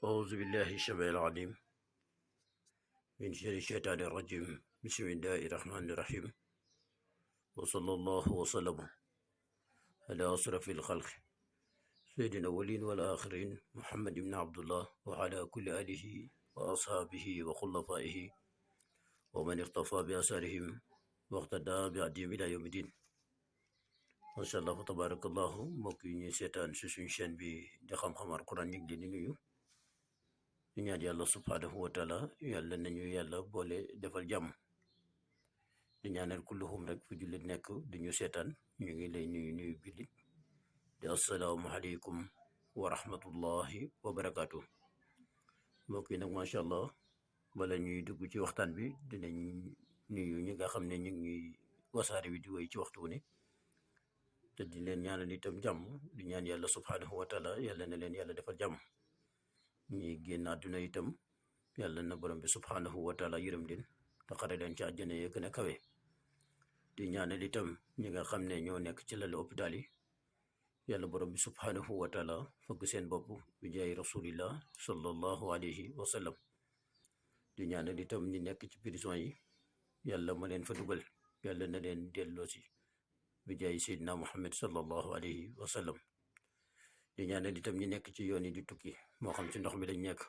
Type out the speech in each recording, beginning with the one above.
أعوذ بالله السميع العليم من شر الشيطان الرجيم. بسم الله الرحمن الرحيم. وصلى الله وسلم على أشرف الخلق سيد الأولين والآخرين محمد بن عبد الله وعلى كل آله وأصحابه وخلفائه ومن اقتفى بأثرهم واقتدى بهديهم إلى يوم الدين. ما شاء الله تبارك الله mbokk yi ñuy seetaan si suñu chaîne bi di xam-xam Alquran ñu ngi leen di nuyu di ñaan yàlla subhaanahu wa taala yàlla nañu yàlla boole defal jàmm di ñaanal kulluhum rek fu jullit nekk di ñu seetaan ñu ngi lay nuyu jullit di asalaamaaleykum wa rahmatullahi wa barakaatu. mbokk yi nag macha allah bala ñuy dugg ci waxtaan bi dinañ nuyu ñi nga xam ne ñu ngi wasaare vidéo yi ci waxtu ne te di leen ñaanal itam jàmm di ñaan yàlla subhaanahu wa taala yàlla na leen yàlla defal jàmm. ñi génn àdduna itam yàlla na borom bi subhaanahu wa taala yërëm leen te xare leen ci àjjana ya gën a kawe. di ñaanal itam ñi nga xam ne ñoo nekk ci lal hôpital yi yàlla borom bi subhaanahu wa taala fëgg seen bopp bi jaay rasulillah sallallahu alayhi wa sallam. di ñaanal itam ñi nekk ci prison yi yàlla ma leen fa dugal yàlla na leen delloosi bi jaay seydina muhammad sallallahu alayhi wa sallam. di ñaanal itam ñi nekk ci yoon yi di tukki moo xam ci ndox mi lañ nekk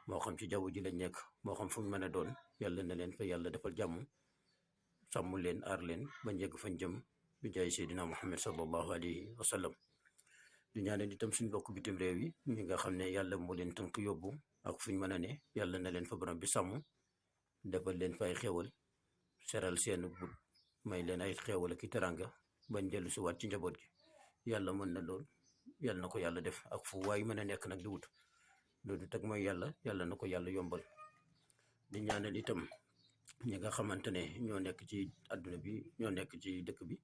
moo xam ci jaww ji lañ nekk moo xam fu mu mën a doon yàlla na leen fa yàlla defal jàmm sàmm leen aar leen ba njëgg fañ jëm bi jaay seydina muhammad sallallahu alayhi wa sallam. di ñaanal itam suñ bokk bitim réew yi ñi nga xam ne yàlla moo leen tënk yóbbu ak fuñ mën a ne yàlla na leen fa borom bi sàmm defal leen fa ay xéewal seral seen but may leen ay xéewal ak i teranga bañ dellu si waat ci njaboot gi yàlla mën na lool yàlla na ko yàlla def ak fu waay mën a nekk nag di wut loolu teg mooy yàlla na ko yàlla yombal. di ñaanal itam ñi nga xamante ne ñoo nekk ci àdduna bi ñoo nekk ci dëkk bi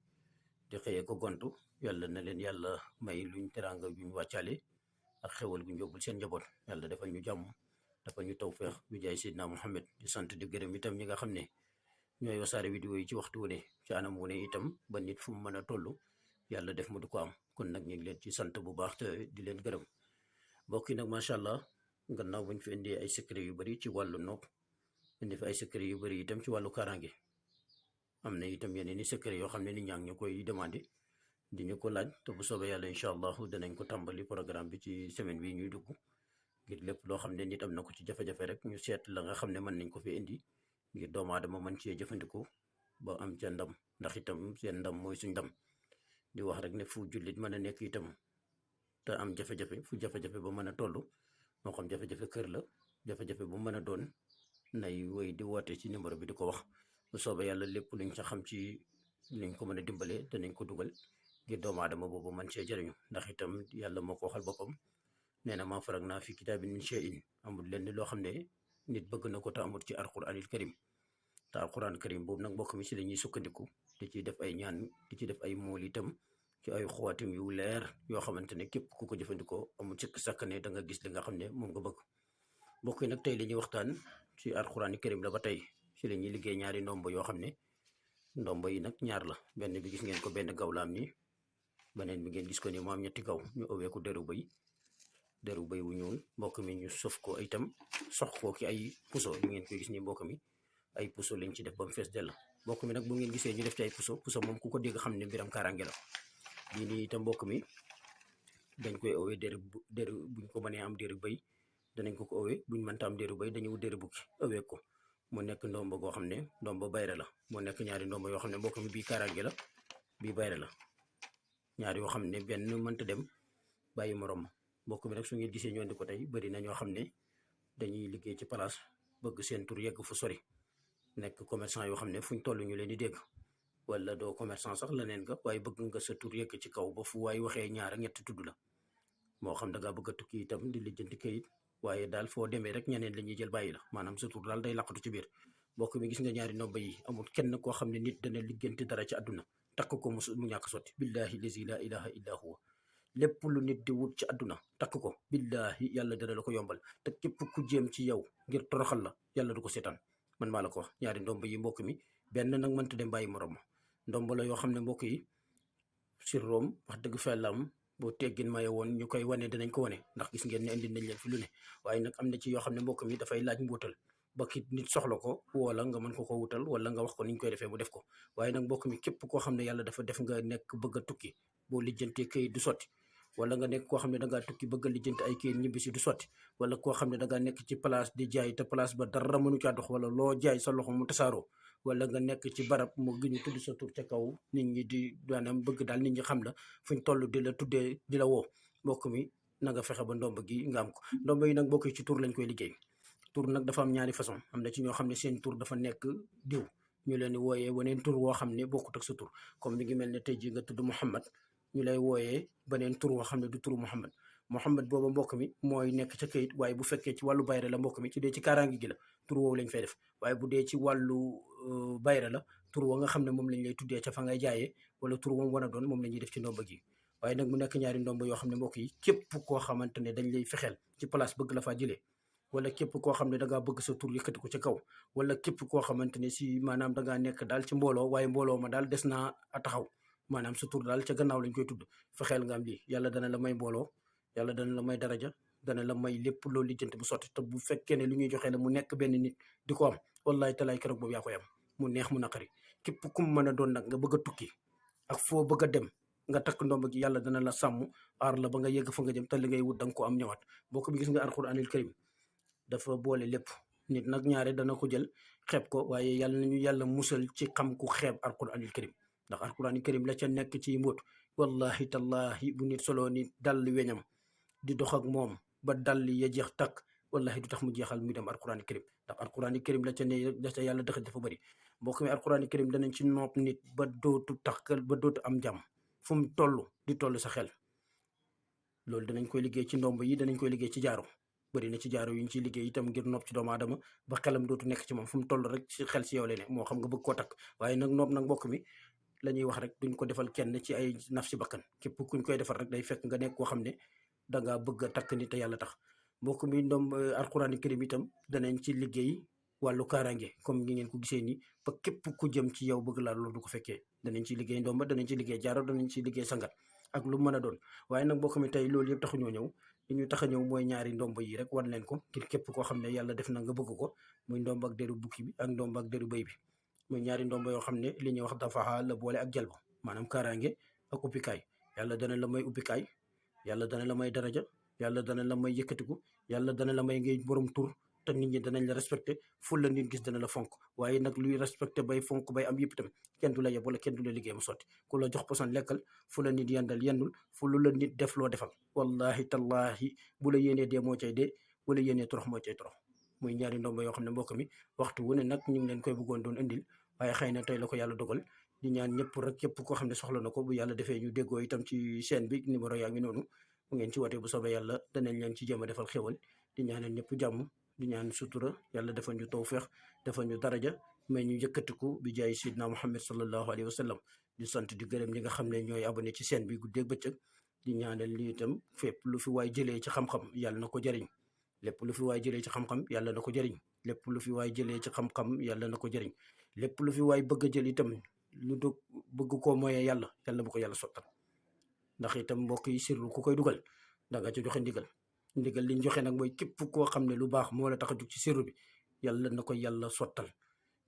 di xëyee ko gontu yàlla na leen yàlla may luñ teraanga juñ wàccaale ak xewal guñ yóbbul seen njaboot yàlla defal ñu jàmm defal ñu tawfeex bi jaay Seydina Muhammad. di sant di gërëm itam ñi nga xam ne ñooy wasaare vidéo yi ci waxtu wu ne ci anam wu ne itam ba nit fu mu mën a toll yàlla def mu du ko am kon nag ñu ngi leen ci sant bu baax te di leen gërëm. mbokk yi nag macha allah gannaaw buñ fi indi ay secret yu bari ci wàllu nopp indi fi ay secret yu bari itam ci wàllu kaaraange am na itam yeneen i secret yoo xam ne nit ñaa ngi ñu koy demandé di ñu ko laaj te bu soobee yàlla incha allah danañ ko tàmbali programme bi ci semaine bi ñuy dugg ngir lépp loo xam ne nit am na ko ci jafe-jafe rek ñu seet la nga xam ne mën nañ ko fi indi ngir doomu aadama mën cee jëfandikoo ba am ca ndam ndax itam seen ndam mooy suñ ndam. di wax rek ne fu jullit mën a nekk itam te am jafe-jafe fu jafe-jafe ba mën a toll moo xam jafe-jafe kër la jafe-jafe bu mën a doon nay woy di woote ci numéro bi di ko wax bu soobee yàlla lépp luñ ca xam ci liñ ko mën a dimbalee danañ ko dugal ngir doomu aadama boobu mën cee jëriñu ndax itam yàlla moo ko waxal boppam nee na maa farag naa fi kitaabin min shay'in amul lenn loo xam ne nit bëgg na ko te amul ci alquranil karim te alquran karim boobu nag mbokk mi si la ñuy sukkandiku di ci def ay ñaan di ci def ay mool itam ci ay xawaatim yu leer yoo xamante ne képp ku ko jëfandikoo amul sikk sàkk ne da nga gis li nga xam ne moom nga bëgg. mbokk yi nag tey li ñuy waxtaan ci alquran karim la ba tey si la ñuy liggéey ñaari ndombo yoo xam ne ndombo yi nag ñaar la benn bi gis ngeen ko benn gaw la am ni beneen bi ngeen gis ko ni mu am ñetti gaw ñu ëwee ko deru bëy wu ñuul mbokk mi ñu sof ko itam sox ko ki ay puso yi ngeen koy gis ni mbokk mi ay puso lañ ci def ba mu fees dell. mbokk mi nag bu ngeen gisee ñu def ci ay puso moom ku ko dégg xam ne mbiram kaaraange la. lii nii itam mbokk mi dañ koy owee deru buñ ko mënee am deru bëy danañ ko owee buñ mënta am deru bëy dañuy wut deru bukki owee ko mu nekk ndombo goo xam ne ndombo bayre la moo nekk ñaari ndombo yoo xam ne mbokk mi bii kaaraange la bii bayre la ñaar yoo xam ne benn mënta dem bàyyi morom ma. mbokk mi nag su ngeen gisee ñoo indi ko tey bëri na ñoo xam ne dañuy liggéey ci place bëgg seen tur yegg fu sori nekk commerçant yoo xam ne fuñ toll ñu leen di dégg wala doo commerçant sax leneen nga waaye bëgg nga sa tur yegg ci kaw ba fu waay waxee ñaar ak ñett tudd la moo xam da ngaa bëgg a tukki itam di lijjanti kayit waaye daal foo demee rek ñeneen la ñuy jël bàyyi la maanaam sa tur daal day laqatu ci biir. mbokk mi gis nga ñaari ndomba yi amul kenn koo xam ne nit dana liggéenti dara ci àdduna takk ko mu ñàkk sotti billahi lazi la ilaha illa huwa lépp lu nit di wut ci àdduna takk ko billahi yàlla dana la ko yombal te képp ku jéem ci yow ngir toroxal la yàlla du ko seetaan man maa la ko wax. ñaari ndomba yi mbokk mi benn nag mënta dem bàyyi morom ma ndomba la yoo xam ne mbokk yi sirroom wax dëgg fa yàlla am boo teggin maye woon ñu koy wane dinañ ko wane ndax gis ngeen ne indi nañ leen fi lu ne waaye nag am na ci yoo xam ne mbokk mi dafay laaj mbuutal ba kit nit soxla ko wala nga mën ko wutal wala nga wax ko niñ koy defee mu def ko waaye nag mbokk mi képp koo xam ne yàlla dafa def nga nekk bëgg a tukki boo lijjantee këyit du sotti wala nga nekk koo xam ne da ngaa tukki bëgg a lijjanti ay këyit ñibbisi du sotti wala koo xam ne da ngaa nekk ci place di jaay te place ba dara mënu caa dox wala loo jaay sa loxo mu tasaaroo wala nga nekk ci barab mu gi ñu tudd sa tur ca kaw nit ñi di maanaam bëgg daal nit ñi xam la fuñ toll di la tuddee di la woo mbokk mi na nga fexe ba ndomb gi nga am ko ndomb yi nag mbokk yi ci tur lañ koy liggéey tur nag dafa am ñaari façon am na ci ñoo xam ne seen tur dafa nekk diw ñu leen di wooyee waneen tur woo xam ne bokkut ak sa tur comme mi ngi mel ne tey ji nga tudd Muhammad ñu lay wooyee beneen tur woo xam ne du turu Muhammad Muhammad booba mbokk mi mooy nekk ca kayit waaye bu fekkee ci wàllu bayre la mbokk mi ci dee ci kaaraangi gi la tur woowu lañ fay def waaye bu dee ci wàllu bayre la tur woo nga xam ne moom lañ lay tuddee ca fa ngay jaayee wala tur woom wan a doon moom la ñuy def ci ndomba gi waaye nag mu nekk ñaari ndomba yoo xam ne mbokk yi képp koo xamante ne dañ lay fexeel ci place bëgg la faa jëlee wala képp koo xam ne da ngaa bëgg sa tur yëkkati ko ca kaw wala képp koo xamante ne si maanaam da ngaa nekk daal ci mbooloo waaye mbooloo ma daal des naa a taxaw maanaam sa tur daal ca gannaaw lañ koy tudd fexeel nga am lii yàlla dana la may mbooloo yàlla dana la may daraja dana la may lépp loolu lijjanti bu sotti te bu fekkee ne lu ñuy joxe la mu nekk benn nit di ko am wallahi talaay keroog boobu yaa koy am mu neex mu naqari képp ku mu mën a doon nag nga bëgg a tukki ak foo bëgg a dem nga takk ndomb gi yàlla dana la sàmm aar la ba nga yegg fa nga jëm te li ngay wut da nga ko am ñëwaat bokk bi gis nga alquranil karim dafa boole lépp nit nag ñaare dana ko jël xeeb ko waaye yàlla nañu yàlla musal ci xam ku xeeb alquranil karim ndax alquranil karim la ca nekk ci mbóot wallahi tallahi bu nit solo nit dal weñam di dox ak moom ba dal ya jeex takk wallahi du tax mu jeexal muy dem alquranil karim ndax alquranil karim la ca ne la ca yàlla dëxëj dafa bëri mbokk mi alquranil karim danañ ci nopp nit ba dootu takkal ba dootu am jàmm fu mu toll di toll sa xel loolu danañ koy liggéey ci ndomb yi danañ koy liggéey ci jaaro bëri na ci jaaro yu ñu ciy liggéey itam ngir nopp ci doomu aadama ba xelam dootu nekk ci moom fu mu toll rek ci xel si yow la ne moo xam nga bëgg koo takk waaye nag nopp nag mbokk mi la ñuy wax rek duñ ko defal kenn ci ay naf si bakkan képp kuñ koy defal rek day fekk nga nekk koo xam ne dangaa bëgg a takk ni te yàlla tax mbokk mi ndomb alquran karim itam danañ ci liggéey wàllu kaaraange comme ngi ngeen ko gisee nii ba képp ku jëm ci yow bëgg laa loolu du ko fekkee danañ ci liggéey ndomba danañ ci liggéey jaaro danañ ci liggéey sangat ak lu mën a doon waaye nag mbokk mi tey loolu yëpp taxuñoo ñëw li ñu tax a ñëw mooy ñaari ndomb yi rek wan leen ko ngir képp koo xam ne yàlla def na nga bëgg ko muy ndomb ak deru bukki bi ak ndomb ak deru bëy bi muy ñaari ndomb yoo xam ne li ñuy wax dafa la boole ak jalba maanaam kaaraange ak uppikaay yàlla dana la may uppikaay yàlla dana la may daraja yàlla dana la may yëkkatiku yàlla dana la may ngay borom tur te nit ñi danañ la respecté fu la nit gis dana la fonk waaye nag luy respecté bay fonk bay am yëpp itam kenn du la yeb wala kenn du la liggéey mu sotti ku la jox posan lekkal fu la nit yendal yendul fu lu la nit def loo defal wallahi tallahi bu la yéenee dee moo cay dee bu la yéenee torox moo cay torox muy ñaari ndomba yoo xam ne mbokk mi waxtu wu ne nag ñu ngi leen koy bëggoon doon indil waaye xëy na tey la ko yàlla dogal di ñaan ñëpp rek képp koo xam ne soxla na ko bu yàlla defee ñu déggoo itam ci chaîne bi numéro yaa ngi noonu mu ngeen ci wootee bu soobee yàlla danañ leen ci jéem a defal xéwal di ñaanal ñëpp jàmm di ñaan sutura yàlla defal ñu tawfeex defal ñu daraja mais ñu yëkkatiku bi jaay sidna Muhammad sallallahu alayhi wa sallam di sant di gërëm ñi nga xam ne ñooy abonné ci chaîne bi guddeeg bëccëg di ñaanal li itam fépp lu fi waay jëlee ci xam-xam yàlla na ko jëriñ lépp lu fi waay jëlee ci xam-xam yàlla na ko jëriñ lépp lu fi waay jëlee ci xam-xam yàlla na ko jëriñ lépp lu fi waay bëgg a jël itam lu du bëgg koo moyee yàlla bu ko yàlla sottal ndax itam mbokk yi sirru ku koy dugal da nga ci joxe ndigal liñ joxe nag mooy képp koo xam ne lu baax moo la tax a jug ci sirru bi yàlla na ko yàlla sottal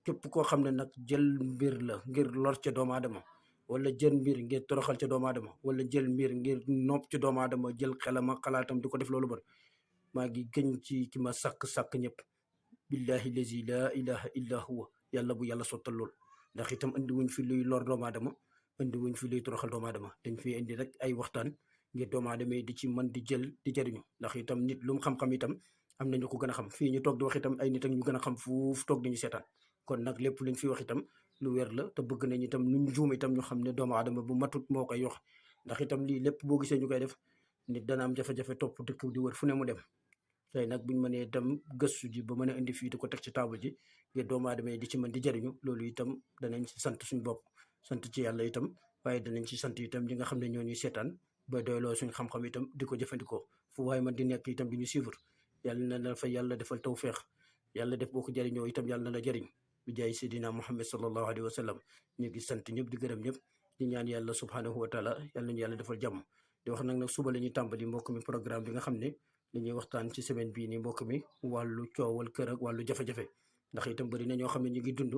képp koo xam ne nag jël mbir la ngir lor ca doomu aadama wala jël mbir ngir toroxal ca doomu aadama wala jël mbir ngir nopp ci doomu aadama jël xelam ak xalaatam di ko def loolu bon maa ngi gëñ ci ki ma sàkk ñëpp billahi lazi la ilaha illa huwa yàlla bu yàlla sottal lool ndax itam indi wuñ fi luy lor doomu aadama indi wuñ fi luy toroxal doomu aadama dañ fi indi rek ay waxtaan ngir doomu aadama yi di ci mën di jël di jëriñu ndax itam nit lu mu xam-xam itam am nañu ko gën a xam fii ñu toog di wax itam ay nit ak ñu gën a xam fuuf toog dañu seetaan kon nag lépp luñ fi wax itam lu wér la te bëgg nañ itam nuñ juum itam ñu xam ne doomu aadama bu matut moo koy wax ndax itam lii lépp boo gisee ñu koy def nit dana am jafe-jafe topp dëkk di wër fu ne mu dem tey nag buñ mënee dem gëstu ji ba mën a indi fii di ko teg ci table ji ngir doomu aadama yi di ci mën di jëriñu loolu itam danañ ci sant suñ bopp sant ci yàlla itam waaye danañ ci sant itam ñi nga xam ne ñoo ñuy seetaan ba doyloo suñ xam-xam itam di ko jëfandikoo fu waaye man di nekk itam di ñu suivre yàlla na la fa yàlla defal tawfeex yàlla def boo ko jëriñoo itam yàlla na la jëriñ bi jaay sidina Muhammad sallallahu alayhi wa sallam ñu ngi sant ñëpp di gërëm ñëpp di ñaan yàlla subhanahu wa taala yàlla nañu yàlla defal jàmm di wax nag suba la ñuy tàmbali mbokk mi programme bi nga xam ne li ñuy waxtaan ci semaine bii nii mbokk mi wàllu coowal kër ak wàllu jafe-jafe ndax itam bëri na ñoo xam ne ñu ngi dund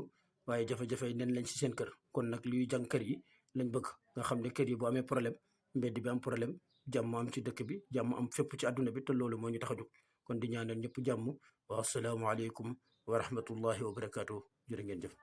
waaye jafe-jafe yi nen lañ ci seen kër kon nag liy jàng kër yi lañ bëgg nga xam ne kër yi bu amee problème mbedd bi am problème jàmm am ci dëkk bi jàmm am fépp ci àdduna bi te loolu moo ñu tax a jóg kon di ñaanal ñëpp jàmm wa assalaamu aleykum wa rahmatullahi wa barakaatu jërë ngeen jëf